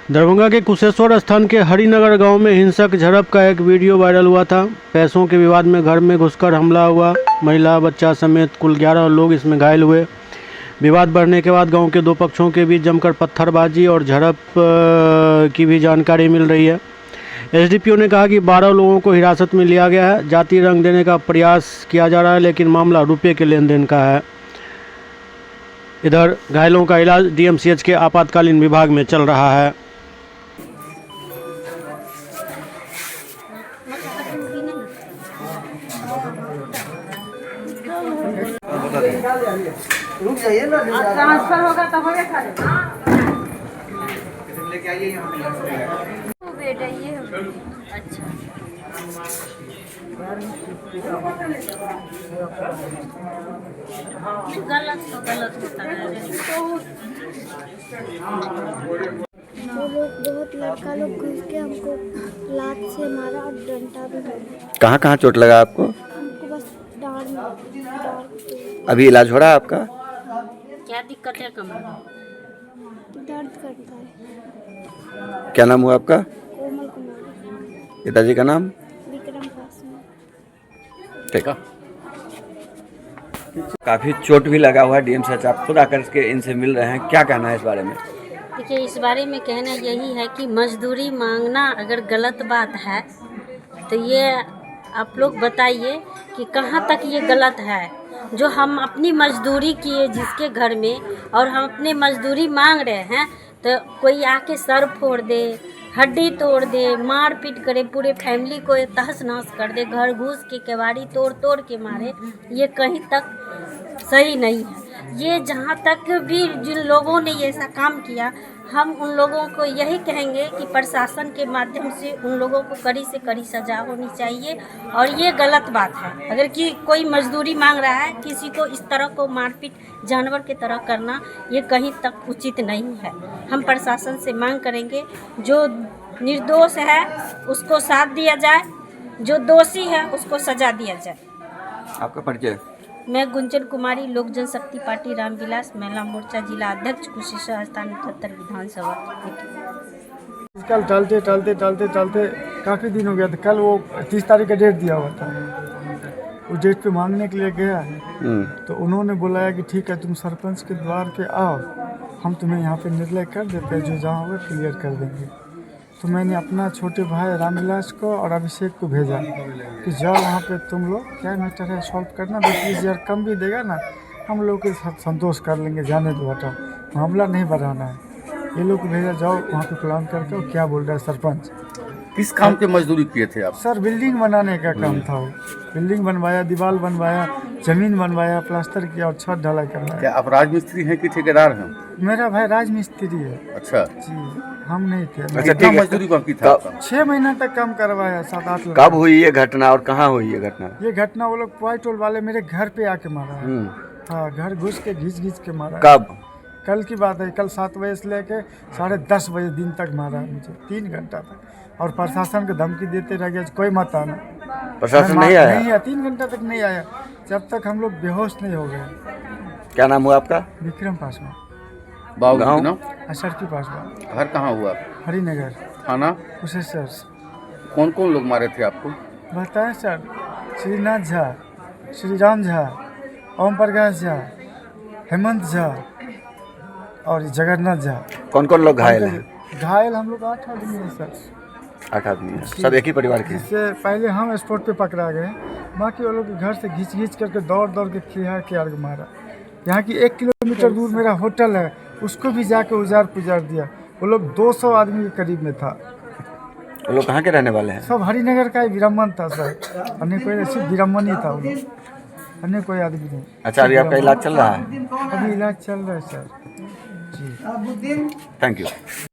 दरभंगा के कुशेश्वर स्थान के हरिनगर गांव में हिंसक झड़प का एक वीडियो वायरल हुआ था। पैसों के विवाद में घर में घुसकर हमला हुआ। महिला बच्चा समेत कुल 11 लोग इसमें घायल हुए। विवाद बढ़ने के बाद गांव के दो पक्षों के बीच जमकर पत्थरबाजी और झड़प की भी जानकारी मिल रही है। एसडीपीओ ने कहा कि 12 लोगों को हिरासत में लिया गया है। जाति रंग देने का प्रयास किया जा रहा है, लेकिन मामला रुपये के लेन देन का है। इधर घायलों का इलाज डीएमसीएच के आपातकालीन विभाग में चल रहा है। रुक जाइए ना, ट्रांसफर होगा तो होगा खाली लेके आइए यहाँ पे। बेटा ये अच्छा गलत तो गलत होता है। वो लोग बहुत लड़का लोग घुस के हमको लात से मारा और डंडा भी मारा। कहाँ कहाँ चोट लगा आपको? हमको बस डांट अभी इलाज हो रहा है आपका? क्या दिक्कत है कमर? दर्द करता है। क्या नाम हुआ आपका? कोमल कुमारी। पिताजी का नाम? विक्रम पासवान। ठीक है। काफी चोट भी लगा हुआ है। डीएमसीएच आप खुद आकर के इनसे मिल रहे हैं, क्या कहना है इस बारे में? देखिए, इस बारे में कहना यही है कि मजदूरी मांगना अगर गलत बात है तो ये आप लोग बताइए कि कहाँ तक ये गलत है। जो हम अपनी मजदूरी किए जिसके घर में और हम अपने मजदूरी मांग रहे हैं तो कोई आके सर फोड़ दे, हड्डी तोड़ दे, मार पीट करे, पूरे फैमिली को तहस नहस कर दे, घर घुस के केवाड़ी तोड़ तोड़ के मारे, ये कहीं तक सही नहीं है। ये जहाँ तक भी जिन लोगों ने ये ऐसा काम किया, हम उन लोगों को यही कहेंगे कि प्रशासन के माध्यम से उन लोगों को कड़ी से कड़ी सजा होनी चाहिए। और ये गलत बात है, अगर कि कोई मजदूरी मांग रहा है, किसी को इस तरह को मारपीट जानवर की तरह करना ये कहीं तक उचित नहीं है। हम प्रशासन से मांग करेंगे जो निर्दोष है उसको साथ दिया जाए, जो दोषी है उसको सजा दिया जाए। आपका परिचय? मैं गुंजन कुमारी, लोक जनशक्ति पार्टी रामविलास महिला मोर्चा जिला अध्यक्ष, कुशेश्वर स्थान 78 विधानसभा। कल टलते काफ़ी दिन हो गया था। कल वो 30 तारीख का डेट दिया हुआ था, उस डेट पे मांगने के लिए गया तो उन्होंने बुलाया कि ठीक है तुम सरपंच के द्वार पे आओ, हम तुम्हें यहाँ पे निर्णय कर देते हैं, जो जहाँ होगा क्लियर कर देंगे। तो मैंने अपना छोटे भाई रामविलास को और अभिषेक को भेजा कि जाओ वहाँ पे तुम लोग क्या मैटर है सॉल्व करना, 20-20 हज़ार कम भी देगा ना, हम लोग के साथ संतोष कर लेंगे, जाने दो हटाओ, मामला नहीं बढ़ाना है। ये लोग को भेजा, जाओ वहाँ पे प्लान करके। वो क्या बोल रहा है सरपंच? किस काम के मजदूरी किए थे आप? सर बिल्डिंग बनाने का काम था। वो बिल्डिंग बनवाया, दीवार बनवाया, जमीन बनवाया, प्लास्टर किया और छत ढलाई करवाया। क्या आप राजमिस्त्री हैं कि ठेकेदार हैं? मेरा भाई राजमिस्त्री है। अच्छा जी, हम नहीं थे। अच्छा, कितना मजदूरी कम की था? 6 महीना तक काम करवाया, 7-8 लाख। कब हुई ये घटना और कहाँ हुई ये घटना? ये घटना वो लोग पुआई टोल वाले मेरे घर पे आके मारा है। हाँ, घर घुस के घिंच के मारा है। कब? कल की बात है। कल 7 बजे से लेके 10:30 बजे दिन तक मारा है मुझे, 3 घंटा तक। और प्रशासन को धमकी देते रह गया कोई मत आना। प्रशासन नहीं आया? नहीं आया, 3 घंटा तक नहीं आया, जब तक हम लोग बेहोश नहीं हो गए। क्या नाम हुआ आपका? विक्रम पासवान। गाँव असरकी पासवान। घर कहाँ हुआ? हरिनगर थाना कुशेश्वर। कौन कौन लोग मारे थे आपको? बताएं सर, श्रीनाथ झा, श्री राम झा, ओम प्रकाश झा, हेमंत झा और जगन्नाथ झा। कौन कौन लोग घायल हैं? घायल हम लोग 8 आदमी हैं सर। 8 आदमी हैं, सब एक ही परिवार के हैं? इससे पहले हम स्पॉट पे पकड़ा गए, बाकी वो लोग के घर से घींच करके दौड़ के खिहार मारा। यहाँ की 1 किलोमीटर दूर मेरा होटल है, उसको भी जाके उजाड़ पुजार दिया। वो लोग 200 आदमी के करीब में था। वो लोग कहाँ के रहने वाले हैं? सब हरिनगर का ही ब्राह्मण था सर, अन्य कोई सिर्फ ब्राह्मण ही था वो लोग, अन्य कोई आदमी नहीं। अच्छा, अभी आपका इलाज चल रहा है? अभी इलाज चल रहा है सर जी। Thank you.